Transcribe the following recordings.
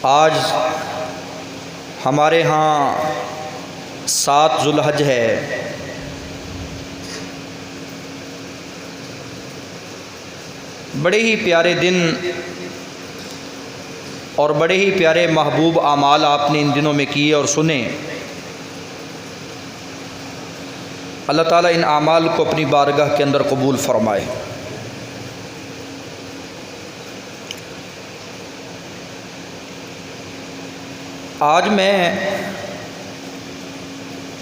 آج ہمارے ہاں 7 ذو الحج ہے۔ بڑے ہی پیارے دن اور بڑے ہی پیارے محبوب اعمال آپ نے ان دنوں میں کیے اور سنے۔ اللہ تعالیٰ ان اعمال کو اپنی بارگاہ کے اندر قبول فرمائے۔ آج میں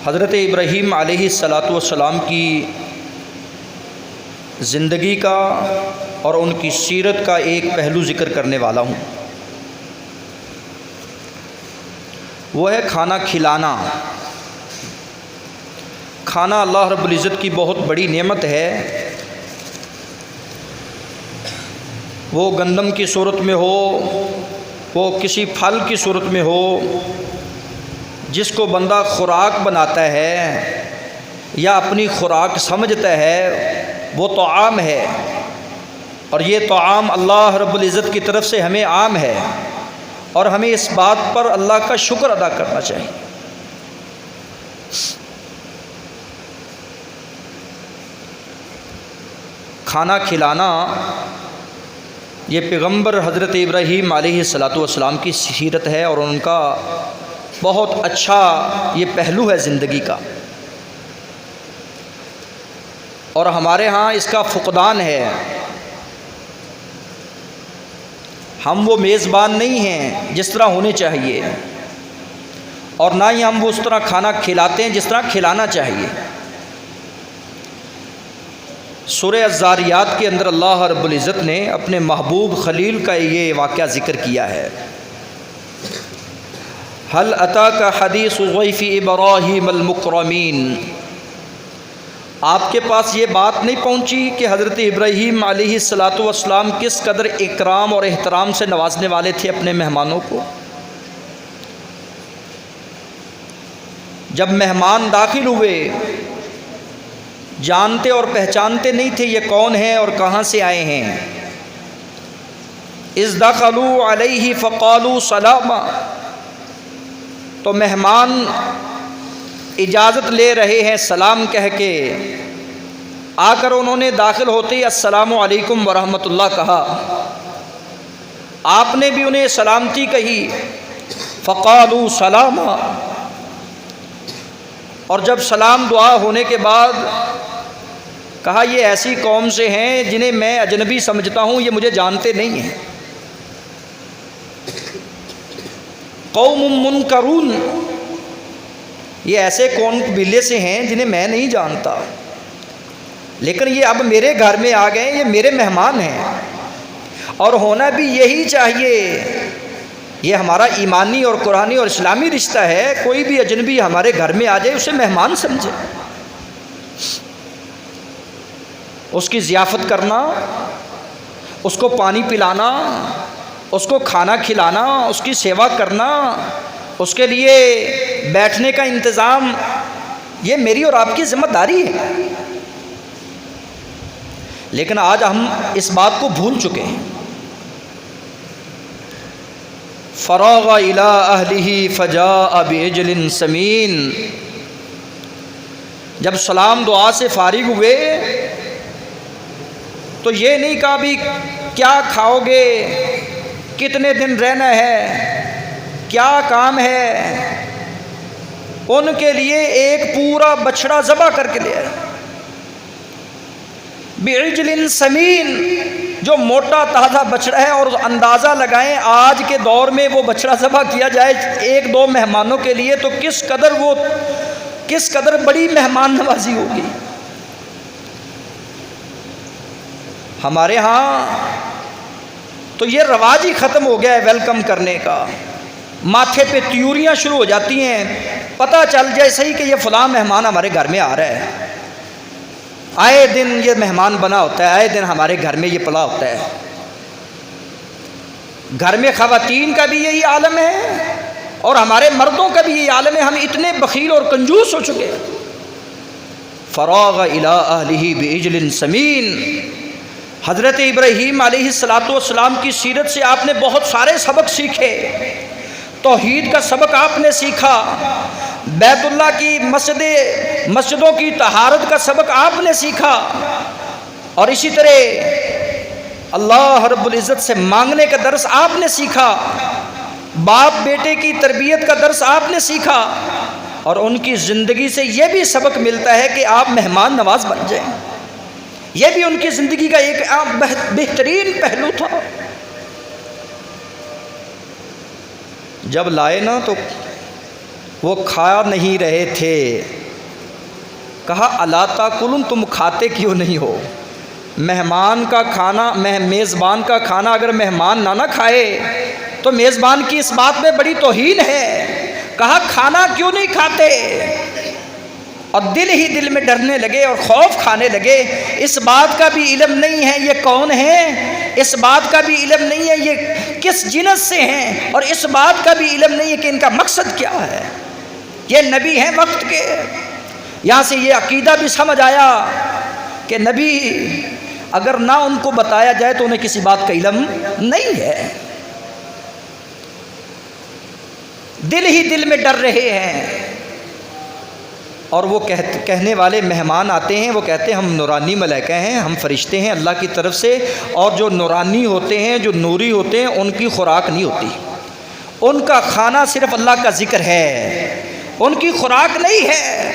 حضرت ابراہیم علیہ السلام کی زندگی کا اور ان کی سیرت کا ایک پہلو ذکر کرنے والا ہوں، وہ ہے کھانا کھلانا۔ کھانا اللہ رب العزت کی بہت بڑی نعمت ہے، وہ گندم کی صورت میں ہو، وہ کسی پھل کی صورت میں ہو، جس کو بندہ خوراک بناتا ہے یا اپنی خوراک سمجھتا ہے، وہ طعام ہے، اور یہ طعام اللہ رب العزت کی طرف سے ہمیں عام ہے، اور ہمیں اس بات پر اللہ کا شکر ادا کرنا چاہیے۔ کھانا کھلانا یہ پیغمبر حضرت ابراہیم علیہ السلام کی سیرت ہے، اور ان کا بہت اچھا یہ پہلو ہے زندگی کا، اور ہمارے ہاں اس کا فقدان ہے۔ ہم وہ میزبان نہیں ہیں جس طرح ہونے چاہیے، اور نہ ہی ہم وہ اس طرح کھانا کھلاتے ہیں جس طرح کھلانا چاہیے۔ سورہ الذاریات کے اندر اللہ رب العزت نے اپنے محبوب خلیل کا یہ واقعہ ذکر کیا ہے۔ هل أتاك حدیث ضیف ابراہیم المکرمین، آپ کے پاس یہ بات نہیں پہنچی کہ حضرت ابراہیم علیہ السلام کس قدر اکرام اور احترام سے نوازنے والے تھے اپنے مہمانوں کو؟ جب مہمان داخل ہوئے، جانتے اور پہچانتے نہیں تھے یہ کون ہیں اور کہاں سے آئے ہیں۔ اذ دخلوا علیہ فقالوا سلاما، تو مہمان اجازت لے رہے ہیں سلام کہہ کے، آ کر انہوں نے داخل ہوتے ہی السلام علیکم ورحمۃ اللہ کہا، آپ نے بھی انہیں سلامتی کہی، فقالوا سلاما، اور جب سلام دعا ہونے کے بعد کہا یہ ایسی قوم سے ہیں جنہیں میں اجنبی سمجھتا ہوں، یہ مجھے جانتے نہیں ہیں۔ قوم منکرون، یہ ایسے کون قبیلے سے ہیں جنہیں میں نہیں جانتا، لیکن یہ اب میرے گھر میں آ گئے، یہ میرے مہمان ہیں، اور ہونا بھی یہی چاہیے۔ یہ ہمارا ایمانی اور قرآنی اور اسلامی رشتہ ہے، کوئی بھی اجنبی ہمارے گھر میں آ جائے اسے مہمان سمجھے، اس کی ضیافت کرنا، اس کو پانی پلانا، اس کو کھانا کھلانا، اس کی سیوا کرنا، اس کے لیے بیٹھنے کا انتظام، یہ میری اور آپ کی ذمہ داری ہے۔ لیکن آج ہم اس بات کو بھول چکے ہیں۔ فراغ الی اہلہ فجاء بعجل سمین، جب سلام دعا سے فارغ ہوئے تو یہ نہیں کہا بھی کیا کھاؤ گے، کتنے دن رہنا ہے، کیا کام ہے، ان کے لیے ایک پورا بچڑا ذبح کر کے لے آئے، بعجل سمین، جو موٹا تازہ بچڑا ہے، اور اندازہ لگائیں آج کے دور میں وہ بچڑا ذبح کیا جائے ایک دو مہمانوں کے لیے تو کس قدر بڑی مہمان نوازی ہوگی۔ ہمارے ہاں تو یہ رواج ہی ختم ہو گیا ہے ویلکم کرنے کا، ماتھے پہ تیوریاں شروع ہو جاتی ہیں، پتہ چل جائے صحیح کہ یہ فلاں مہمان ہمارے گھر میں آ رہا ہے، آئے دن یہ مہمان بنا ہوتا ہے، آئے دن ہمارے گھر میں یہ پلا ہوتا ہے۔ گھر میں خواتین کا بھی یہی عالم ہے اور ہمارے مردوں کا بھی یہی عالم ہے، ہم اتنے بخیل اور کنجوس ہو چکے۔ فراغ الی اہلہ بعجل سمین، حضرت ابراہیم علیہ السلام کی سیرت سے آپ نے بہت سارے سبق سیکھے۔ توحید کا سبق آپ نے سیکھا، بیت اللہ کی مسجدوں کی طہارت کا سبق آپ نے سیکھا، اور اسی طرح اللہ رب العزت سے مانگنے کا درس آپ نے سیکھا، باپ بیٹے کی تربیت کا درس آپ نے سیکھا، اور ان کی زندگی سے یہ بھی سبق ملتا ہے کہ آپ مہمان نواز بن جائیں۔ یہ بھی ان کی زندگی کا ایک بہترین پہلو تھا۔ جب لائے نا تو وہ کھا نہیں رہے تھے، کہا الا تاکلون، تم کھاتے کیوں نہیں ہو؟ مہمان کا کھانا، میزبان کا کھانا اگر مہمان نہ کھائے تو میزبان کی اس بات میں بڑی توہین ہے۔ کہا کھانا کیوں نہیں کھاتے؟ اور دل ہی دل میں ڈرنے لگے اور خوف کھانے لگے۔ اس بات کا بھی علم نہیں ہے یہ کون ہے، اس بات کا بھی علم نہیں ہے یہ کس جنس سے ہیں، اور اس بات کا بھی علم نہیں ہے کہ ان کا مقصد کیا ہے۔ یہ نبی ہیں وقت کے۔ یہاں سے یہ عقیدہ بھی سمجھ آیا کہ نبی اگر نہ ان کو بتایا جائے تو انہیں کسی بات کا علم نہیں ہے، دل ہی دل میں ڈر رہے ہیں۔ اور وہ کہنے والے مہمان آتے ہیں، وہ کہتے ہیں ہم نورانی ملائکہ ہیں، ہم فرشتے ہیں اللہ کی طرف سے، اور جو نورانی ہوتے ہیں، جو نوری ہوتے ہیں، ان کی خوراک نہیں ہوتی، ان کا کھانا صرف اللہ کا ذکر ہے، ان کی خوراک نہیں ہے۔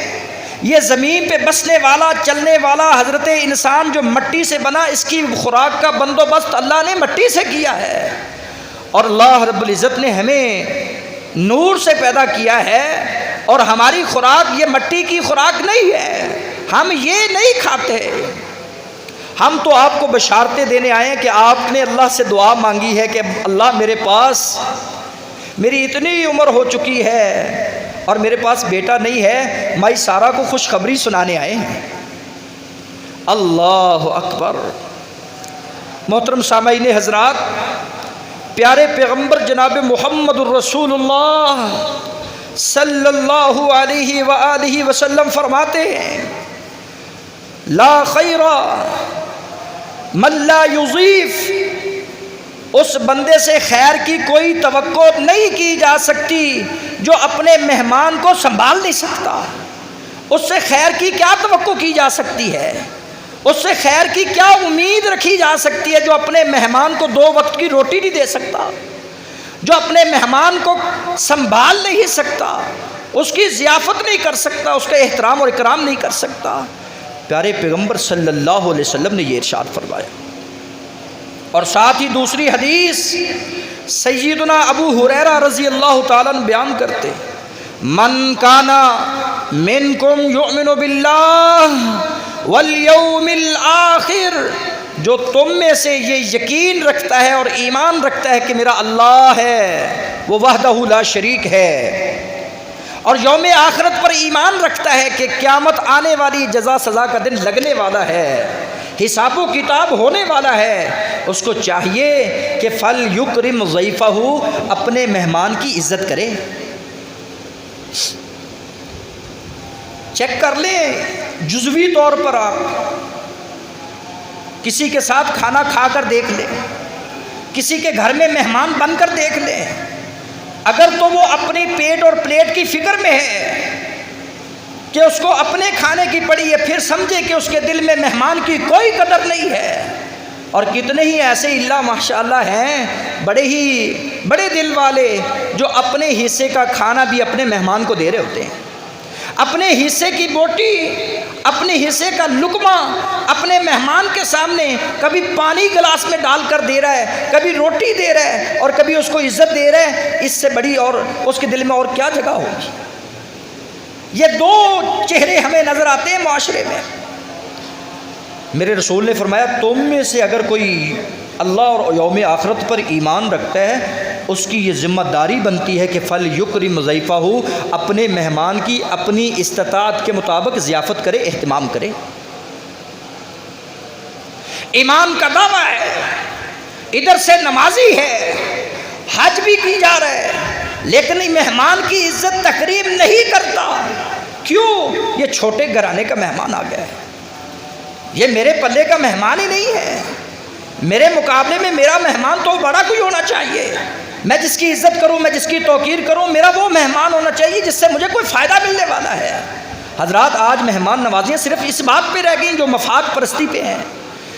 یہ زمین پہ بسنے والا، چلنے والا حضرت انسان جو مٹی سے بنا، اس کی خوراک کا بندوبست اللہ نے مٹی سے کیا ہے، اور اللہ رب العزت نے ہمیں نور سے پیدا کیا ہے، اور ہماری خوراک یہ مٹی کی خوراک نہیں ہے، ہم یہ نہیں کھاتے۔ ہم تو آپ کو بشارتیں دینے آئے ہیں کہ آپ نے اللہ سے دعا مانگی ہے کہ اللہ میرے پاس میری اتنی عمر ہو چکی ہے اور میرے پاس بیٹا نہیں ہے، مائی سارہ کو خوشخبری سنانے آئے ہیں۔ اللہ اکبر۔ محترم سامعین حضرات، پیارے پیغمبر جناب محمد الرسول اللہ صلی اللہ علیہ وآلہ وسلم فرماتے ہیں لا خیر من لا یضیف، اس بندے سے خیر کی کوئی توقع نہیں کی جا سکتی جو اپنے مہمان کو سنبھال نہیں سکتا۔ اس سے خیر کی کیا توقع کی جا سکتی ہے، اس سے خیر کی کیا امید رکھی جا سکتی ہے جو اپنے مہمان کو 2 وقت کی روٹی نہیں دے سکتا، جو اپنے مہمان کو سنبھال نہیں سکتا، اس کی ضیافت نہیں کر سکتا، اس کا احترام اور اکرام نہیں کر سکتا۔ پیارے پیغمبر صلی اللہ علیہ وسلم نے یہ ارشاد فرمایا۔ اور ساتھ ہی دوسری حدیث سیدنا ابو ہریرہ رضی اللہ تعالیٰ عنہ بیان کرتے، من کانا منکم یؤمن باللہ والیوم الآخر، جو تم میں سے یہ یقین رکھتا ہے اور ایمان رکھتا ہے کہ میرا اللہ ہے، وہ وحدہ لا شریک ہے، اور یوم آخرت پر ایمان رکھتا ہے کہ قیامت آنے والی، جزا سزا کا دن لگنے والا ہے، حساب و کتاب ہونے والا ہے، اس کو چاہیے کہ فل یکرم ضیفہ، اپنے مہمان کی عزت کرے۔ چیک کر لیں جزوی طور پر، آپ کسی کے ساتھ کھانا کھا کر دیکھ لیں، کسی کے گھر میں مہمان بن کر دیکھ لیں، اگر تو وہ اپنی پیٹ اور پلیٹ کی فکر میں ہے کہ اس کو اپنے کھانے کی پڑی ہے، پھر سمجھے کہ اس کے دل میں مہمان کی کوئی قدر نہیں ہے۔ اور کتنے ہی ایسے اللہ ماشاءاللہ ہیں بڑے دل والے جو اپنے حصے کا کھانا بھی اپنے مہمان کو دے رہے ہوتے ہیں، اپنے حصے کی بوٹی، اپنے حصے کا لقمہ اپنے مہمان کے سامنے کبھی پانی گلاس میں ڈال کر دے رہا ہے، کبھی روٹی دے رہا ہے، اور کبھی اس کو عزت دے رہا ہے۔ اس سے بڑی اور اس کے دل میں اور کیا جگہ ہوگی؟ یہ 2 چہرے ہمیں نظر آتے ہیں معاشرے میں۔ میرے رسول نے فرمایا تم میں سے اگر کوئی اللہ اور یوم آخرت پر ایمان رکھتا ہے، اس کی یہ ذمہ داری بنتی ہے کہ فل یکرم ضیفہ، اپنے مہمان کی اپنی استطاعت کے مطابق ضیافت کرے، اہتمام کرے۔ ایمان کا دعویٰ ہے، ادھر سے نمازی ہے، حج بھی کی جا رہا ہے، لیکن مہمان کی عزت تکریم نہیں کرتا۔ کیوں؟ یہ چھوٹے گھرانے کا مہمان آ گیا ہے، یہ میرے پلے کا مہمان ہی نہیں ہے، میرے مقابلے میں میرا مہمان تو بڑا کوئی ہونا چاہیے۔ میں جس کی عزت کروں، میں جس کی توقیر کروں، میرا وہ مہمان ہونا چاہیے جس سے مجھے کوئی فائدہ ملنے والا ہے۔ حضرات آج مہمان نوازیاں صرف اس بات پہ رہ گئیں جو مفاد پرستی پہ ہیں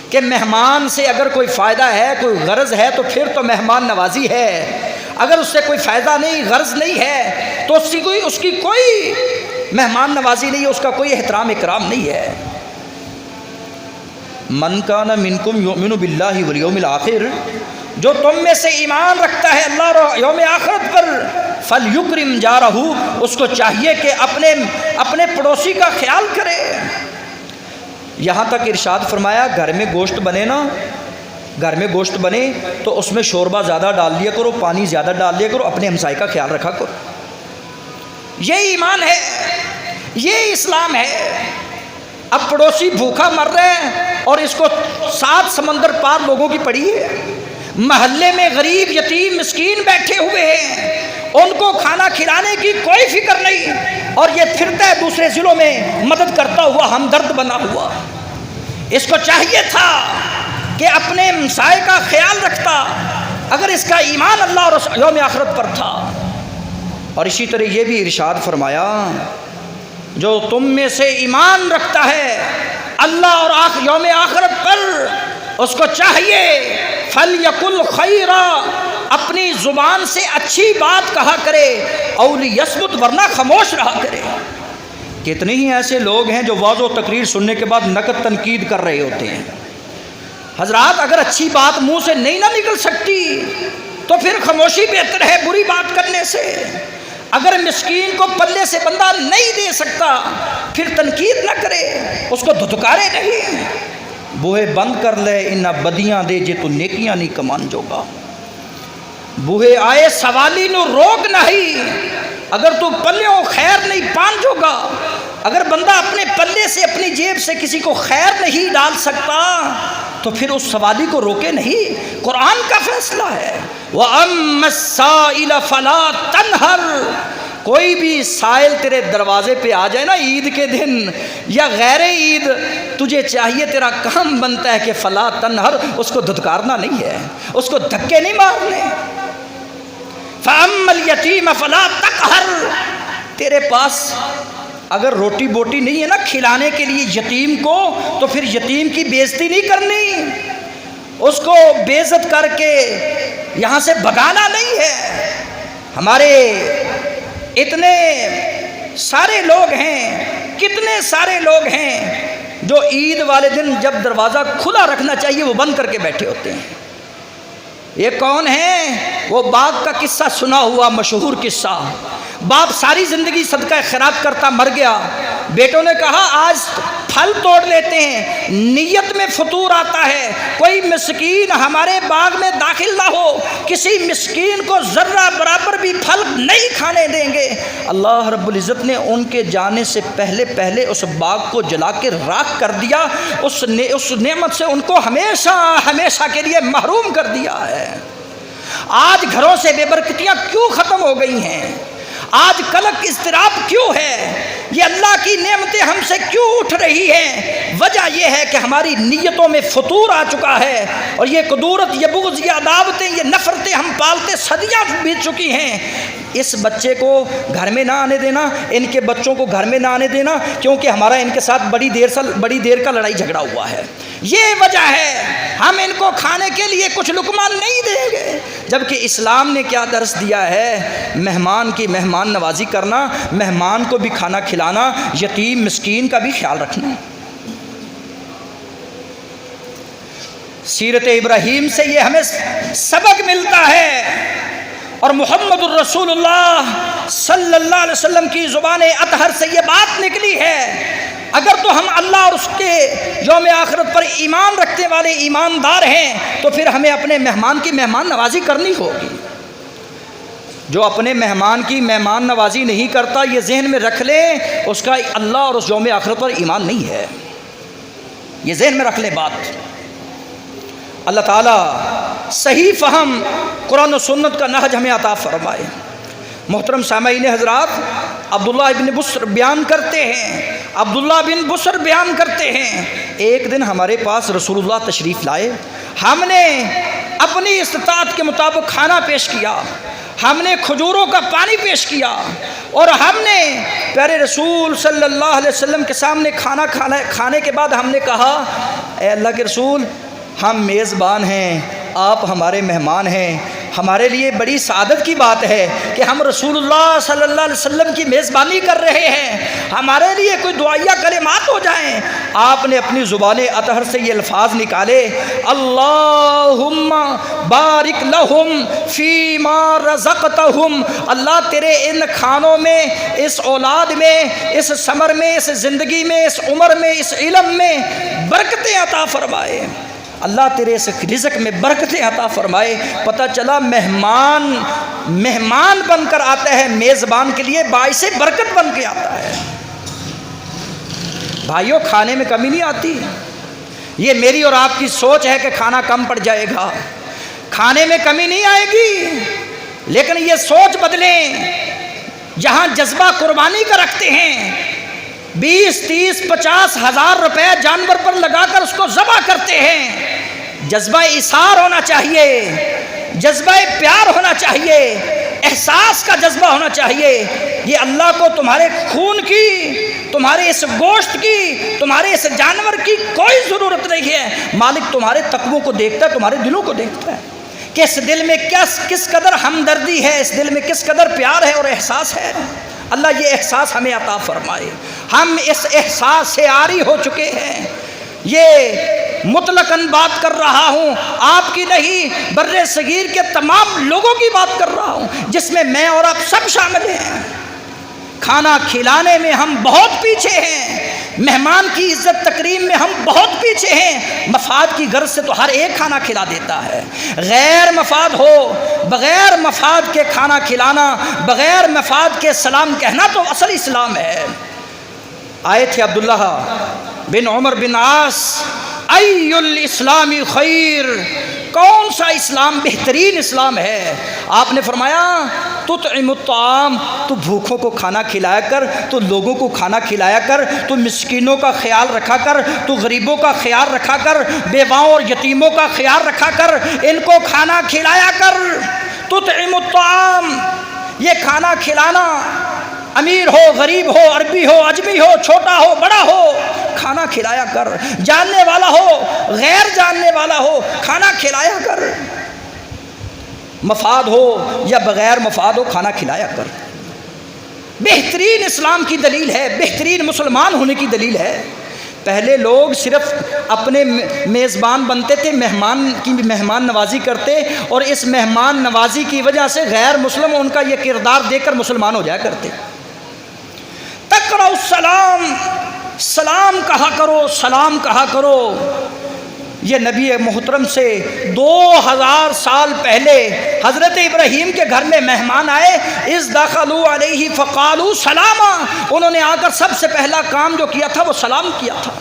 کہ مہمان سے اگر کوئی فائدہ ہے، کوئی غرض ہے تو پھر تو مہمان نوازی ہے، اگر اس سے کوئی فائدہ نہیں، غرض نہیں ہے تو اس کی کوئی مہمان نوازی نہیں ہے، اس کا کوئی احترام اکرام نہیں ہے۔ من کان منکم یؤمن باللہ والیوم الآخر، جو تم میں سے ایمان رکھتا ہے اللہ اور یوم آخرت پر، فلیکرم جارہ، اس کو چاہیے کہ اپنے پڑوسی کا خیال کرے۔ یہاں تک ارشاد فرمایا گھر میں گوشت بنے نا، گھر میں گوشت بنے تو اس میں شوربہ زیادہ ڈال لیا کرو، پانی زیادہ ڈال لیا کرو، اپنے ہمسائے کا خیال رکھا کرو۔ یہ ایمان ہے، یہ اسلام ہے۔ اب پڑوسی بھوکا مر رہے ہیں اور اس کو 7 سمندر پار لوگوں کی پڑی ہے، محلے میں غریب یتیم مسکین بیٹھے ہوئے ہیں، ان کو کھانا کھلانے کی کوئی فکر نہیں، اور یہ پھرتا ہے دوسرے ضلعوں میں مدد کرتا ہوا، ہمدرد بنا ہوا۔ اس کو چاہیے تھا کہ اپنے ہمسائے کا خیال رکھتا اگر اس کا ایمان اللہ اور یوم آخرت پر تھا۔ اور اسی طرح یہ بھی ارشاد فرمایا جو تم میں سے ایمان رکھتا ہے اللہ اور یوم آخرت پر، اس کو چاہیے فَلْيَقُلْ خَيْرًا، اپنی زبان سے اچھی بات کہا کرے، اَوْ لِيَصْمُتْ، ورنہ خاموش رہا کرے۔ کتنے ہی ایسے لوگ ہیں جو واضح و تقریر سننے کے بعد نقد تنقید کر رہے ہوتے ہیں۔ حضرات اگر اچھی بات منہ سے نہیں نہ نکل سکتی تو پھر خاموشی بہتر ہے بری بات کرنے سے۔ اگر مسکین کو پلے سے بندہ نہیں دے سکتا پھر تنقید نہ کرے، اس کو دھتکارے نہیں۔ بوہے بند کر لے انہا بدیاں دے جے تو نیکیاں نہیں کمان جوگا، بوہے آئے سوالی نو روک نہیں، اگر تو پلیوں خیر نہیں پان جوگا۔ اگر بندہ اپنے پلے سے اپنی جیب سے کسی کو خیر نہیں ڈال سکتا تو پھر اس سوالی کو روکے نہیں۔ قرآن کا فیصلہ ہے وَأَمَّا السَّائِلَ فَلَا تَنْهَرْ، کوئی بھی سائل تیرے دروازے پہ آ جائے نا عید کے دن یا غیر عید، تجھے چاہیے، تیرا کام بنتا ہے کہ فَلَا تَنْهَرْ، اس کو دھتکارنا نہیں ہے، اس کو دھکے نہیں مارنے۔ فَأَمَّا الْيَتِيمَ فَلَا تَقْهَرْ، تیرے پاس اگر روٹی بوٹی نہیں ہے نا کھلانے کے لیے یتیم کو، تو پھر یتیم کی بے عزتی نہیں کرنی، اس کو بے عزت کر کے یہاں سے بھگانا نہیں ہے۔ ہمارے اتنے سارے لوگ ہیں، کتنے سارے لوگ ہیں جو عید والے دن جب دروازہ کھلا رکھنا چاہیے وہ بند کر کے بیٹھے ہوتے ہیں۔ یہ کون ہے؟ وہ باغ کا قصہ سنا ہوا مشہور قصہ۔ باپ ساری زندگی صدقہ خیرات کرتا مر گیا، بیٹوں نے کہا آج پھل توڑ لیتے ہیں، نیت میں فطور آتا ہے کوئی مسکین ہمارے باغ میں داخل نہ ہو، کسی مسکین کو ذرہ برابر بھی پھل نہیں کھانے دیں گے۔ اللہ رب العزت نے ان کے جانے سے پہلے اس باغ کو جلا کے راکھ کر دیا، اس نعمت سے ان کو ہمیشہ کے لیے محروم کر دیا ہے۔ آج گھروں سے بے برکتیاں کیوں ختم ہو گئی ہیں؟ آج قلق اضطراب کیوں ہے؟ یہ اللہ کی نعمتیں ہم سے کیوں اٹھ رہی ہیں؟ وجہ یہ ہے کہ ہماری نیتوں میں فطور آ چکا ہے، اور یہ قدورت، یہ بغض، یہ عداوتیں، یہ نفرتیں ہم پالتے صدیاں بیت چکی ہیں۔ اس بچے کو گھر میں نہ آنے دینا، ان کے بچوں کو گھر میں نہ آنے دینا، کیونکہ ہمارا ان کے ساتھ بڑی دیر کا لڑائی جھگڑا ہوا ہے۔ یہ وجہ ہے ہم ان کو کھانے کے لیے کچھ لقمہ نہیں دیں گے، جبکہ اسلام نے کیا درس دیا ہے؟ مہمان کی مہمان نوازی کرنا، مہمان کو بھی کھانا کھلانا، یتیم مسکین کا بھی خیال رکھنا۔ سیرت ابراہیم سے یہ ہمیں سبق ملتا ہے، اور محمد الرسول اللہ صلی اللہ علیہ وسلم کی زبان اطہر سے یہ بات نکلی ہے۔ اگر تو ہم اللہ اور اس کے یوم آخرت پر ایمان رکھنے والے ایماندار ہیں تو پھر ہمیں اپنے مہمان کی مہمان نوازی کرنی ہوگی۔ جو اپنے مہمان کی مہمان نوازی نہیں کرتا، یہ ذہن میں رکھ لے اس کا اللہ اور اس یوم آخرت پر ایمان نہیں ہے، یہ ذہن میں رکھ لے بات۔ اللہ تعالیٰ صحیح فہم قرآن و سنت کا نہج ہمیں عطا فرمائے۔ محترم سامعین حضرات، عبداللہ بن بسر بیان کرتے ہیں ایک دن ہمارے پاس رسول اللہ تشریف لائے، ہم نے اپنی استطاعت کے مطابق کھانا پیش کیا، ہم نے کھجوروں کا پانی پیش کیا، اور ہم نے پیارے رسول صلی اللہ علیہ وسلم کے سامنے کھانے کے بعد ہم نے کہا اے اللہ کے رسول، ہم میزبان ہیں، آپ ہمارے مہمان ہیں، ہمارے لیے بڑی سعادت کی بات ہے کہ ہم رسول اللہ صلی اللہ علیہ وسلم کی میزبانی کر رہے ہیں، ہمارے لیے کوئی دعائیہ کلمات ہو جائیں۔ آپ نے اپنی زبان اطہر سے یہ الفاظ نکالے، اللہم بارک لہم فیما رزقتہم، اللہ تیرے ان کھانوں میں، اس اولاد میں، اس ثمر میں، اس زندگی میں، اس عمر میں، اس علم میں برکتیں عطا فرمائے، اللہ تیرے اس رزق میں برکتیں عطا فرمائے۔ پتہ چلا مہمان بن کر آتا ہے، میزبان کے لیے باعث برکت بن کے آتا ہے۔ بھائیوں، کھانے میں کمی نہیں آتی، یہ میری اور آپ کی سوچ ہے کہ کھانا کم پڑ جائے گا، کھانے میں کمی نہیں آئے گی، لیکن یہ سوچ بدلیں۔ جہاں جذبہ قربانی کا رکھتے ہیں، 20 30 50 ہزار روپے جانور پر لگا کر اس کو ذبح کرتے ہیں، جذبہ ایثار ہونا چاہیے، جذبہ پیار ہونا چاہیے، احساس کا جذبہ ہونا چاہیے۔ یہ اللہ کو تمہارے خون کی، تمہارے اس گوشت کی، تمہارے اس جانور کی کوئی ضرورت نہیں ہے، مالک تمہارے تقووں کو دیکھتا ہے، تمہارے دلوں کو دیکھتا ہے کہ اس دل میں کس قدر ہمدردی ہے، اس دل میں کس قدر پیار ہے اور احساس ہے۔ اللہ یہ احساس ہمیں عطا فرمائے۔ ہم اس احساس سے عاری ہو چکے ہیں۔ یہ مطلقاً بات کر رہا ہوں، آپ کی نہیں، بر صغیر کے تمام لوگوں کی بات کر رہا ہوں، جس میں میں اور آپ سب شامل ہیں۔ کھانا کھلانے میں ہم بہت پیچھے ہیں، مہمان کی عزت تکریم میں ہم بہت پیچھے ہیں۔ مفاد کی غرض سے تو ہر ایک کھانا کھلا دیتا ہے، غیر مفاد ہو، بغیر مفاد کے کھانا کھلانا، بغیر مفاد کے سلام کہنا تو اصل اسلام ہے۔ آئے تھے عبداللہ بن عمر بن عاص، ای الاسلام خیر، کون سا اسلام بہترین اسلام ہے؟ آپ نے فرمایا تطعم الطعام، تو بھوکوں کو کھانا کھلایا کر، تو لوگوں کو کھانا کھلایا کر، تو مسکینوں کا خیال رکھا کر، تو غریبوں کا خیال رکھا کر، بیواؤں اور یتیموں کا خیال رکھا کر، ان کو کھانا کھلایا کر۔ تطعم الطعام، یہ کھانا کھلانا، امیر ہو، غریب ہو، عربی ہو، عجمی ہو، چھوٹا ہو، بڑا ہو، کھانا کھلایا کر، جاننے والا ہو، غیر جاننے والا ہو، کھانا کھلایا کر، مفاد ہو یا بغیر مفاد ہو، کھانا کھلایا کر۔ بہترین اسلام کی دلیل ہے، بہترین مسلمان ہونے کی دلیل ہے۔ پہلے لوگ صرف اپنے میزبان بنتے تھے، مہمان کی مہمان نوازی کرتے، اور اس مہمان نوازی کی وجہ سے غیر مسلم ان کا یہ کردار دیکھ کر مسلمان ہو جایا کرتے۔ تقرأ السلام، سلام کہا کرو، سلام کہا کرو۔ یہ نبی محترم سے 2000 سال پہلے حضرت ابراہیم کے گھر میں مہمان آئے، اذ دخلوا علیہ فقالوا سلاما، انہوں نے آ کر سب سے پہلا کام جو کیا تھا وہ سلام کیا تھا۔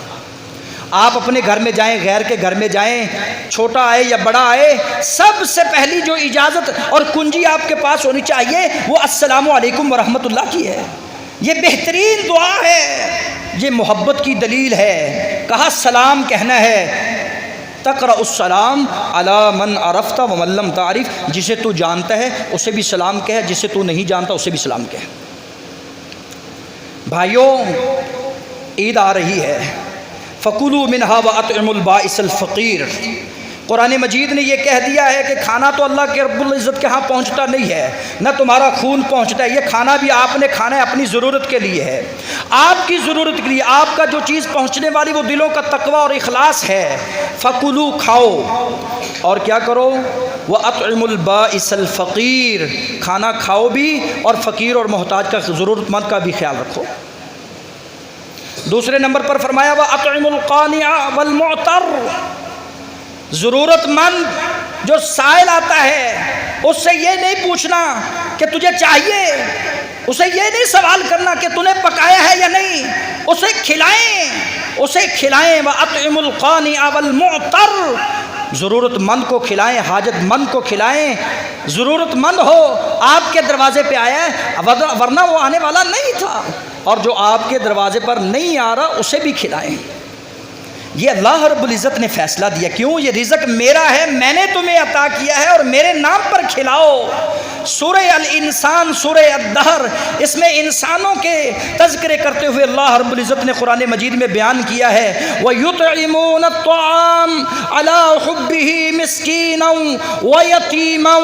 آپ اپنے گھر میں جائیں، غیر کے گھر میں جائیں، چھوٹا آئے یا بڑا آئے، سب سے پہلی جو اجازت اور کنجی آپ کے پاس ہونی چاہیے وہ السلام علیکم ورحمۃ اللہ کی ہے۔ یہ بہترین دعا ہے، یہ محبت کی دلیل ہے۔ کہا سلام کہنا ہے، تقرأ السلام علی من عرفت ومن لم تعرف، جسے تو جانتا ہے اسے بھی سلام کہہ، جسے تو نہیں جانتا اسے بھی سلام کہہ۔ بھائیوں، عید آ رہی ہے، فَكُلُوا مِنْهَا وَأَطْعِمُوا الْبَائِسَ الْفَقِيرَ۔ قرآن مجید نے یہ کہہ دیا ہے کہ کھانا تو اللہ کے رب العزت کے ہاں پہنچتا نہیں ہے، نہ تمہارا خون پہنچتا ہے، یہ کھانا بھی آپ نے کھانا ہے اپنی ضرورت کے لیے ہے، آپ کی ضرورت کے لیے۔ آپ کا جو چیز پہنچنے والی وہ دلوں کا تقوی اور اخلاص ہے۔ فَكُلُوا، کھاؤ، اور کیا کرو؟ وَأَطْعِمُوا الْبَائِسَ الْفَقِيرَ، کھانا کھاؤ بھی اور فقیر اور محتاج کا، ضرورت مند کا بھی خیال رکھو۔ دوسرے نمبر پر فرمایا وَأَطْعِمُوا الْقَانِعَ وَالْمُعْتَرَّ، ضرورت مند جو سائل آتا ہے اس سے یہ نہیں پوچھنا کہ تجھے چاہیے، اسے یہ نہیں سوال کرنا کہ تو نے پکایا ہے یا نہیں، اسے کھلائیں، اسے کھلائیں۔ وَأَطْعِمُوا الْقَانِعَ وَالْمُعْتَرَّ، ضرورت مند کو کھلائیں، حاجت مند کو کھلائیں۔ ضرورت مند ہو، آپ کے دروازے پہ آیا ہے، ورنہ وہ آنے والا نہیں تھا، اور جو آپ کے دروازے پر نہیں آ رہا اسے بھی کھلائیں۔ یہ اللہ رب العزت نے فیصلہ دیا، کیوں؟ یہ رزق میرا ہے، میں نے تمہیں عطا کیا ہے اور میرے نام پر کھلاؤ۔ سورہ الانسان، سورہ الدہر، اس میں انسانوں کے تذکرے کرتے ہوئے اللہ رب العزت نے قرآن مجید میں بیان کیا ہے وَيُطْعِمُونَ الطَّعَامَ عَلَىٰ حُبِّهِ مِسْكِينًا وَيَتِيمًا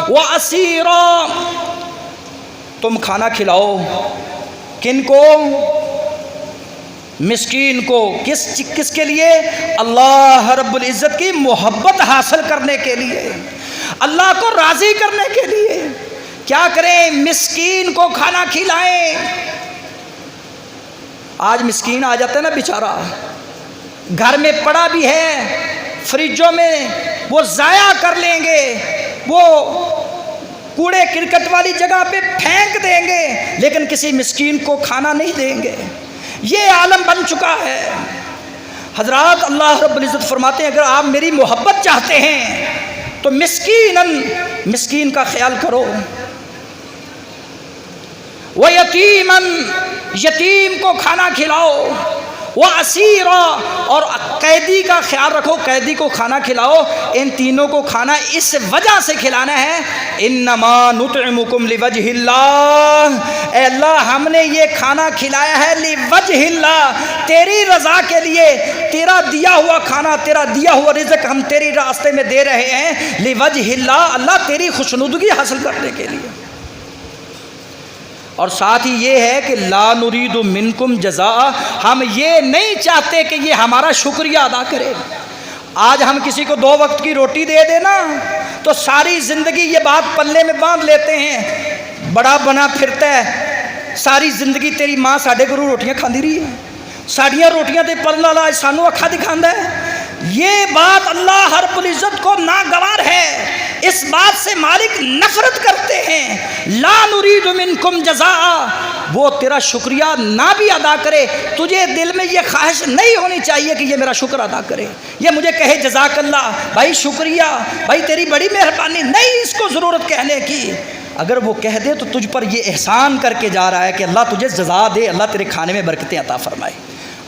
وَأَسِيرًا۔ تم کھانا کھلاؤ کن کو؟ مسکین کو۔ کس کے لیے؟ اللہ رب العزت کی محبت حاصل کرنے کے لیے، اللہ کو راضی کرنے کے لیے۔ کیا کریں؟ مسکین کو کھانا کھلائیں۔ آج مسکین آ جاتا ہے نا بیچارہ، گھر میں پڑا بھی ہے، فریجوں میں وہ ضائع کر لیں گے، وہ کوڑے کرکٹ والی جگہ پہ پھینک دیں گے، لیکن کسی مسکین کو کھانا نہیں دیں گے۔ یہ عالم بن چکا ہے۔ حضرات، اللہ رب العزت فرماتے ہیں اگر آپ میری محبت چاہتے ہیں تو مسکین کا خیال کرو، وَيَتِيمًا، یتیم کو کھانا کھلاؤ، وَأَسِيرًا، اور قیدی کا خیال رکھو، قیدی کو کھانا کھلاؤ۔ ان تینوں کو کھانا اس وجہ سے کھلانا ہے انما نطعمکم لوجہ اللہ، اے اللہ ہم نے یہ کھانا کھلایا ہے لوجہ اللہ، تیری رضا کے لیے، تیرا دیا ہوا کھانا، تیرا دیا ہوا رزق ہم تیری راستے میں دے رہے ہیں لوجہ اللہ، اللہ تیری خوشنودگی حاصل کرنے کے لیے۔ اور ساتھ ہی یہ ہے کہ لا نرید منکم جزاء، ہم یہ نہیں چاہتے کہ یہ ہمارا شکریہ ادا کرے۔ آج ہم کسی کو 2 وقت کی روٹی دے دینا تو ساری زندگی یہ بات پلے میں باندھ لیتے ہیں، بڑا بنا پھرتا ہے، ساری زندگی تیری ماں ساڈے گھروں روٹیاں کھاندی رہی ہے، ساڈیاں روٹیاں تے پلنا لا سانو اکھا دکھاندا ہے۔ یہ بات اللہ رب العزت کو ناگوار ہے، اس بات سے مالک نفرت کرتے ہیں۔ لا نرید منکم جزاء، وہ تیرا شکریہ نہ بھی ادا کرے، تجھے دل میں یہ خواہش نہیں ہونی چاہیے کہ یہ میرا شکر ادا کرے، یہ مجھے کہے جزاک اللہ، بھائی شکریہ، بھائی تیری بڑی مہربانی، نہیں اس کو ضرورت کہنے کی۔ اگر وہ کہہ دے تو تجھ پر یہ احسان کر کے جا رہا ہے کہ اللہ تجھے جزا دے، اللہ تیرے کھانے میں برکتیں عطا فرمائے۔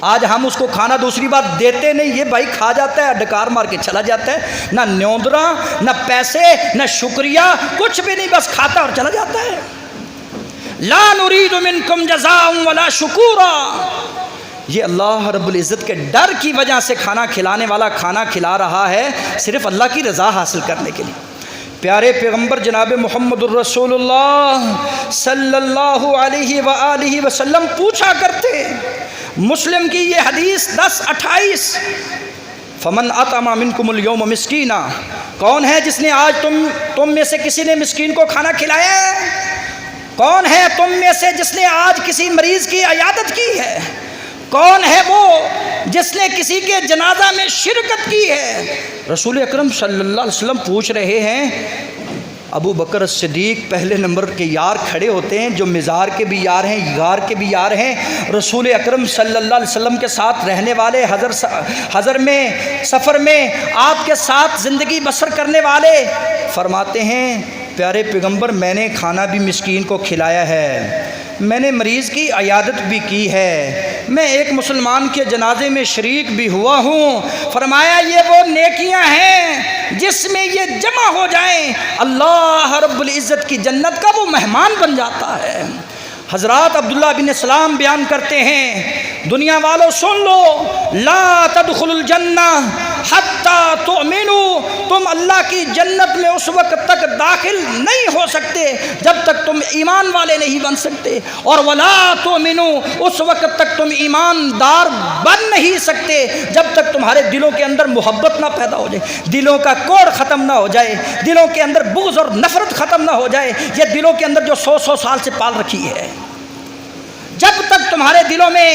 آج ہم اس کو کھانا دوسری بات دیتے نہیں، یہ بھائی کھا جاتا ہے، ڈکار مار کے چلا جاتا ہے، نہ نیوندرا، نہ پیسے، نہ شکریہ، کچھ بھی نہیں، بس کھاتا اور چلا جاتا ہے۔ لا نرید منکم جزاء ولا شکورا، یہ اللہ رب العزت کے ڈر کی وجہ سے کھانا کھلانے والا کھانا کھلا رہا ہے صرف اللہ کی رضا حاصل کرنے کے لیے۔ پیارے پیغمبر جناب محمد الرسول اللہ صلی اللہ علیہ وآلہ وسلم پوچھا کرتے، مسلم کی یہ حدیث 10:28، فمن اطعم منکم اليوم مسکینا، کون ہے جس نے آج تم میں سے کسی نے مسکین کو کھانا کھلایا ہے؟ کون ہے تم میں سے جس نے آج کسی مریض کی عیادت کی ہے؟ کون ہے وہ جس نے کسی کے جنازہ میں شرکت کی ہے؟ رسول اکرم صلی اللہ علیہ وسلم پوچھ رہے ہیں۔ ابو بکر صدیق پہلے نمبر کے یار کھڑے ہوتے ہیں، جو مزار کے بھی یار ہیں، غار کے بھی یار ہیں، رسول اکرم صلی اللہ علیہ وسلم کے ساتھ رہنے والے، حضر میں، سفر میں آپ کے ساتھ زندگی بسر کرنے والے، فرماتے ہیں پیارے پیغمبر میں نے کھانا بھی مسکین کو کھلایا ہے، میں نے مریض کی عیادت بھی کی ہے، میں ایک مسلمان کے جنازے میں شریک بھی ہوا ہوں۔ فرمایا یہ وہ نیکیاں ہیں جس میں یہ جمع ہو جائیں، اللہ رب العزت کی جنت کا وہ مہمان بن جاتا ہے۔ حضرات عبداللہ بن سلام بیان کرتے ہیں، دنیا والوں سن لو، لا تدخل الجنہ حتی تؤمنوا، تم اللہ کی جنت میں اس وقت تک داخل نہیں ہو سکتے جب تک تم ایمان والے نہیں بن سکتے، اور ولا تؤمنوا، اس وقت تک تم ایماندار بن نہیں سکتے جب تک تمہارے دلوں کے اندر محبت نہ پیدا ہو جائے، دلوں کا کوڑ ختم نہ ہو جائے، دلوں کے اندر بغض اور نفرت ختم نہ ہو جائے، یہ دلوں کے اندر جو 100 سال سے پال رکھی ہے، جب تک تمہارے دلوں میں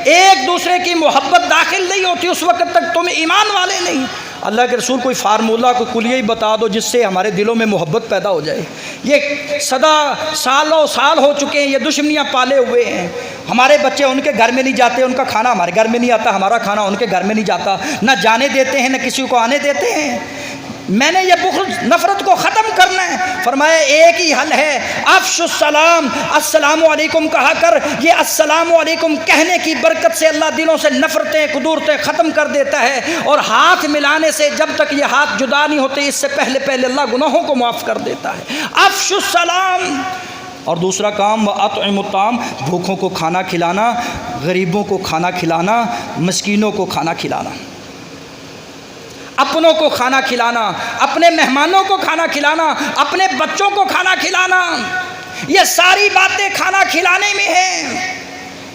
ایک دوسرے کی محبت داخل نہیں ہوتی اس وقت تک تم ایمان والے نہیں۔ اللہ کے رسول کوئی فارمولہ کو کلیہ ہی بتا دو جس سے ہمارے دلوں میں محبت پیدا ہو جائے۔ یہ سالوں سال ہو چکے ہیں، یہ دشمنیاں پالے ہوئے ہیں، ہمارے بچے ان کے گھر میں نہیں جاتے، ان کا کھانا ہمارے گھر میں نہیں آتا، ہمارا کھانا ان کے گھر میں نہیں جاتا، نہ جانے دیتے ہیں نہ کسی کو آنے دیتے ہیں۔ میں نے یہ بخل نفرت کو ختم کرنا ہے۔ فرمایا ایک ہی حل ہے، افش السلام، السلام علیکم کہا کر۔ یہ السلام علیکم کہنے کی برکت سے اللہ دلوں سے نفرتیں کدورتیں ختم کر دیتا ہے، اور ہاتھ ملانے سے جب تک یہ ہاتھ جدا نہیں ہوتے اس سے پہلے پہلے اللہ گناہوں کو معاف کر دیتا ہے۔ افش السلام۔ اور دوسرا کام وَأَطْعِمُ الطَّعَامَ، بھوکھوں کو کھانا کھلانا، غریبوں کو کھانا کھلانا، مسکینوں کو کھانا کھلانا، اپنوں کو کھانا کھلانا، اپنے مہمانوں کو کھانا کھلانا، اپنے بچوں کو کھانا کھلانا، یہ ساری باتیں کھانا کھلانے میں ہیں۔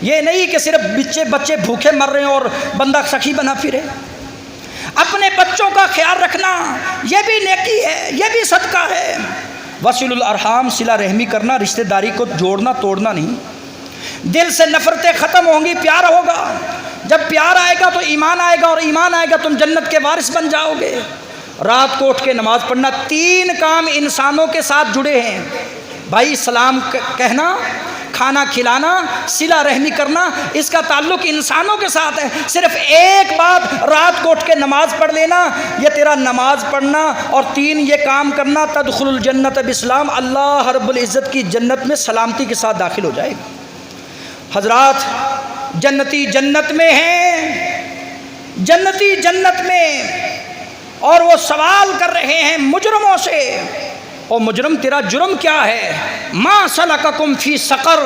یہ نہیں کہ صرف بچے بھوکے مر رہے ہیں اور بندہ سخی بنا پھرے۔ اپنے بچوں کا خیال رکھنا یہ بھی نیکی ہے، یہ بھی صدقہ ہے۔ وصل الارحام، صلہ رحمی کرنا، رشتہ داری کو جوڑنا توڑنا نہیں۔ دل سے نفرتیں ختم ہوں گی، پیار ہوگا۔ جب پیار آئے گا تو ایمان آئے گا، اور ایمان آئے گا تم جنت کے وارث بن جاؤ گے۔ رات کو اٹھ کے نماز پڑھنا۔ تین کام انسانوں کے ساتھ جڑے ہیں بھائی، سلام کہنا، کھانا کھلانا، صلہ رحمی کرنا، اس کا تعلق انسانوں کے ساتھ ہے۔ صرف ایک بات، رات کو اٹھ کے نماز پڑھ لینا، یہ تیرا نماز پڑھنا اور تین یہ کام کرنا، تدخل الجنت بسلام، اللہ رب العزت کی جنت میں سلامتی کے ساتھ داخل ہو جائے گا۔ حضرات، جنتی جنت میں ہیں، جنتی جنت میں، اور وہ سوال کر رہے ہیں مجرموں سے، او مجرم تیرا جرم کیا ہے؟ ما سلککم فی سقر،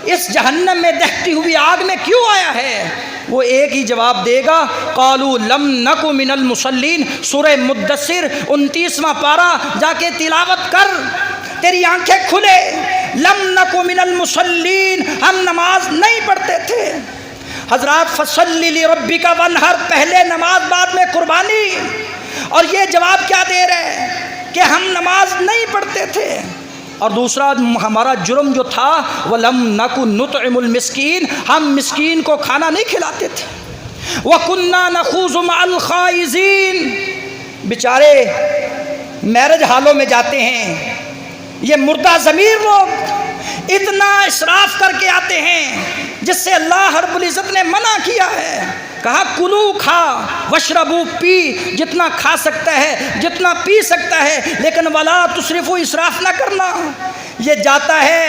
اس جہنم میں دہتی ہوئی آگ میں کیوں آیا ہے؟ وہ ایک ہی جواب دے گا، قالوا لم نک من المصلین۔ سورہ مدثر 29واں پارہ جا کے تلاوت کر، تیری آنکھیں کھلے۔ لم نک من المصلین، ہم نماز نہیں پڑھتے تھے۔ حضرات، فصلی لربک وانحر، پہلے نماز بعد میں قربانی۔ اور یہ جواب کیا دے رہے کہ ہم نماز نہیں پڑھتے تھے۔ اور دوسرا ہمارا جرم جو تھا، وَلَمْ نَكُ نُطْعِمُ الْمِسْكِينَ، ہم مسکین کو کھانا نہیں کھلاتے تھے۔ وَكُنَّا نَخُوضُ مَعَ الْخَائِضِينَ، بیچارے میرج ہالوں میں جاتے ہیں، یہ مردہ ضمیر لوگ اتنا اسراف کر کے آتے ہیں جس سے اللہ رب العزت نے منع کیا ہے۔ کہا کلو، کھا، وشربو، پی، جتنا کھا سکتا ہے، جتنا پی سکتا ہے، لیکن ولا تسرفو، اسراف نہ کرنا۔ یہ جاتا ہے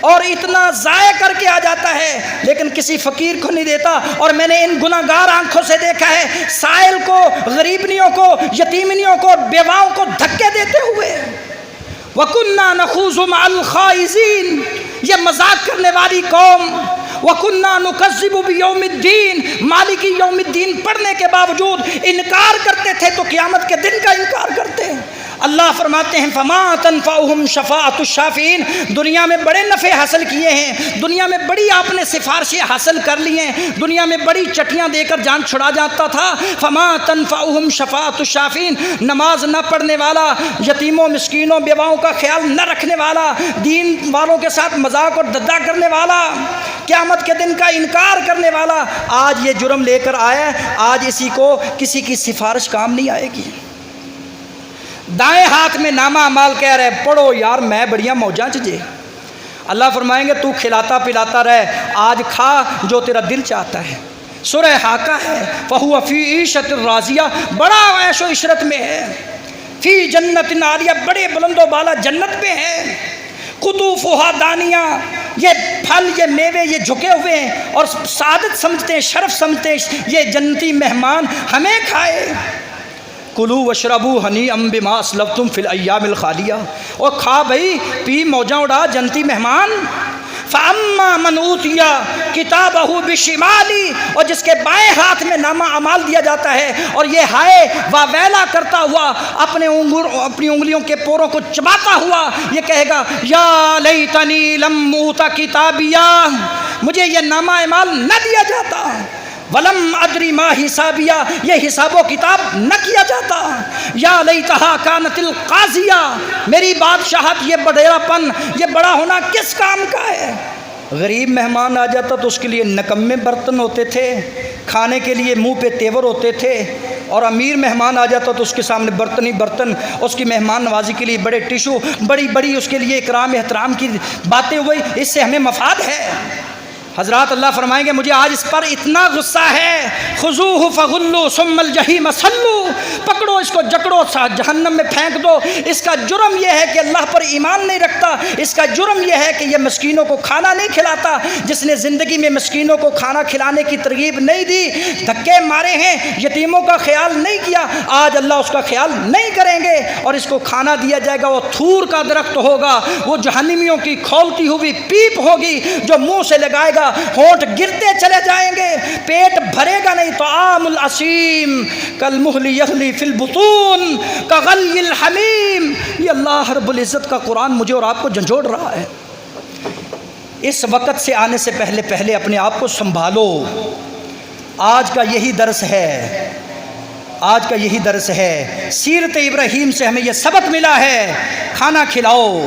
اور اتنا ضائع کر کے آ جاتا ہے، لیکن کسی فقیر کو نہیں دیتا۔ اور میں نے ان گناہ گار آنکھوں سے دیکھا ہے سائل کو، غریبنیوں کو، یتیمنیوں کو، بیواؤں کو دھکے دیتے ہوئے۔ وَكُنَّا نَخُوضُ مَعَ الْخَائِضِينَ، یہ مذاق کرنے والی قوم۔ وَكُنَّا نُكَذِّبُ بِيَوْمِ الدِّينِ، مالکی یوم الدین پڑھنے کے باوجود انکار کرتے تھے تو قیامت کے دن کا انکار کرتے ہیں۔ اللہ فرماتے ہیں فَمَا تَنْفَعُهُمْ شَفَاعَةُ الشَّافِعِينَ، دنیا میں بڑے نفع حاصل کیے ہیں، دنیا میں بڑی آپ نے سفارشیں حاصل کر لی ہیں، دنیا میں بڑی چٹیاں دے کر جان چھڑا جاتا تھا۔ فَمَا تَنْفَعُهُمْ شَفَاعَةُ الشَّافِعِينَ، نماز نہ پڑھنے والا، یتیموں مسکینوں بیواؤں کا خیال نہ رکھنے والا، دین والوں کے ساتھ مذاق اور ددا کرنے والا، قیامت کے دن کا انکار کرنے والا، آج یہ جرم لے کر آیا ہے، آج اسی کو کسی کی سفارش کام نہیں آئے گی۔ دائیں ہاتھ میں نامہ اعمال کہہ رہے پڑھو یار میں بڑیاں موجاں چجے، اللہ فرمائیں گے تو کھلاتا پلاتا رہے، آج کھا جو تیرا دل چاہتا ہے۔ سورہ حاقہ ہے، فَهُوَ فِي عِيشَةٍ رَاضِيَةٍ، بڑا عیش و عشرت میں ہے، فی جنت عالیہ، بڑے بلند و بالا جنت میں ہے، قطوفها دانیہ، یہ پھل یہ میوے یہ جھکے ہوئے ہیں اور سعادت سمجھتے ہیں، شرف سمجھتے ہیں یہ جنتی مہمان ہمیں کھائے۔ کلو وشربو ہنی ام بما اسلفتم فی الایام الخالیہ، اور کھا بھائی پی موجاں اڑا جنتی مہمان۔ فاما من اوتی کتابہ بشمالی، اور جس کے بائیں ہاتھ میں نامہ اعمال دیا جاتا ہے اور یہ ہائے واویلا کرتا ہوا اپنی انگلیوں کے پوروں کو چباتا ہوا یہ کہے گا یا لیتنی لم اوت کتابیہ، مجھے یہ نامہ اعمال نہ دیا جاتا، ولم ادری ما حسابیہ، یہ حساب و کتاب نہ کیا جاتا، یا لیتہا کانت القاضیہ، میری بادشاہت یہ بڑیرا پن یہ بڑا ہونا کس کام کا ہے۔ غریب مہمان آ جاتا تو اس کے لیے نکمے برتن ہوتے تھے، کھانے کے لیے منہ پہ تیور ہوتے تھے، اور امیر مہمان آ جاتا تو اس کے سامنے برتن ہی برتن، اس کی مہمان نوازی کے لیے بڑے ٹیشو، بڑی بڑی اس کے لیے اکرام احترام کی باتیں ہوئی، اس سے ہمیں مفاد ہے۔ حضرات اللہ فرمائیں گے مجھے آج اس پر اتنا غصہ ہے، خذوہ فغلوا ثم الجحیم صلوا، پکڑو اس کو جکڑو جہنم میں پھینک دو۔ اس کا جرم یہ ہے کہ اللہ پر ایمان نہیں رکھتا، اس کا جرم یہ ہے کہ یہ مسکینوں کو کھانا نہیں کھلاتا، جس نے زندگی میں مسکینوں کو کھانا کھلانے کی ترغیب نہیں دی، دھکے مارے ہیں، یتیموں کا خیال نہیں کیا، آج اللہ اس کا خیال نہیں کریں گے اور اس کو کھانا دیا جائے گا، وہ تھور کا درخت ہوگا، وہ جہنمیوں کی کھولتی ہوئی پیپ ہوگی جو منہ سے لگائے گا ہونٹ گرتے چلے جائیں گے، پیٹ بھرے گا نہیں۔ طعام الاسیم کالمہل یغلی فی البطون کغلی الحمیم، یہ اللہ رب العزت کا قرآن مجھے اور آپ کو جھنجھوڑ رہا ہے۔ اس وقت سے آنے سے پہلے اپنے آپ کو سنبھالو۔ آج کا یہی درس ہے، آج کا یہی درس ہے۔ سیرت ابراہیم سے ہمیں یہ سبق ملا ہے، کھانا کھلاؤ،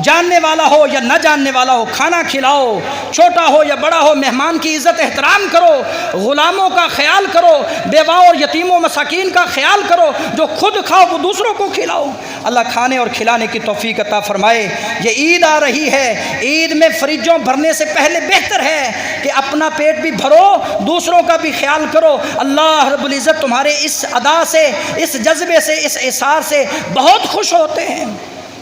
جاننے والا ہو یا نہ جاننے والا ہو کھانا کھلاؤ، چھوٹا ہو یا بڑا ہو مہمان کی عزت احترام کرو، غلاموں کا خیال کرو، بیواؤں اور یتیموں مساکین کا خیال کرو، جو خود کھاؤ وہ دوسروں کو کھلاؤ۔ اللہ کھانے اور کھلانے کی توفیق عطا فرمائے۔ یہ عید آ رہی ہے، عید میں فریجوں بھرنے سے پہلے بہتر ہے کہ اپنا پیٹ بھی بھرو، دوسروں کا بھی خیال کرو۔ اللہ رب العزت تمہارے اس ادا سے، اس جذبے سے، اس احساس سے بہت خوش ہوتے ہیں،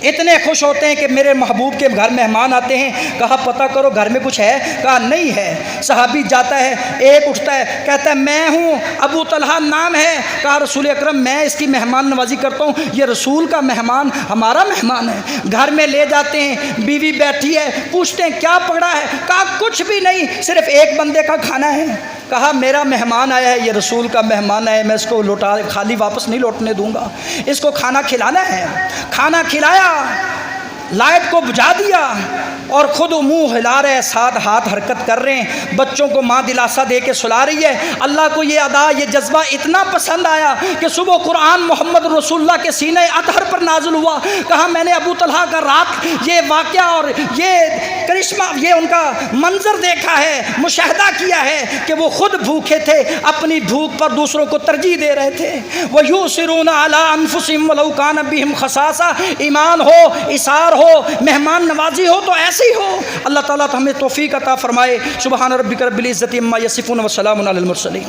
اتنے خوش ہوتے ہیں کہ میرے محبوب کے گھر مہمان آتے ہیں، کہا پتہ کرو گھر میں کچھ ہے، کہا نہیں ہے۔ صحابی جاتا ہے، ایک اٹھتا ہے کہتا ہے میں ہوں، ابو طلحہ نام ہے، کہا رسول اکرم میں اس کی مہمان نوازی کرتا ہوں، یہ رسول کا مہمان ہمارا مہمان ہے۔ گھر میں لے جاتے ہیں، بیوی بیٹھی ہے، پوچھتے ہیں کیا پکڑا ہے، کہا کچھ بھی نہیں، صرف ایک بندے کا کھانا ہے۔ کہا میرا مہمان آیا ہے، یہ رسول کا مہمان ہے، میں اس کو خالی واپس نہیں لوٹنے دوں گا، اس کو کھانا کھلانا ہے۔ کھانا کھلایا، لائٹ کو بجھا دیا اور خود منہ ہلا رہے، ساتھ ہاتھ حرکت کر رہے ہیں، بچوں کو ماں دلاسا دے کے سلا رہی ہے۔ اللہ کو یہ ادا، یہ جذبہ اتنا پسند آیا کہ صبح قرآن محمد رسول اللہ کے سینہ اطہر پر نازل ہوا۔ کہا میں نے ابو طلحہ کا رات یہ واقعہ اور یہ کرشمہ، یہ ان کا منظر دیکھا ہے، مشاہدہ کیا ہے کہ وہ خود بھوکے تھے، اپنی بھوک پر دوسروں کو ترجیح دے رہے تھے۔ وَيُؤْثِرُونَ عَلَىٰ أَنفُسِهِمْ وَلَوْ كَانَ بِهِمْ خَصَاصَةٌ، ایمان ہو، اِثار ہو، مہمان نوازی ہو تو ایسے ہی ہو۔ اللہ تعالیٰ ہمیں توفیق عطا فرمائے۔ سبحان ربک رب العزت عما یصفون وسلام علی المرسلین۔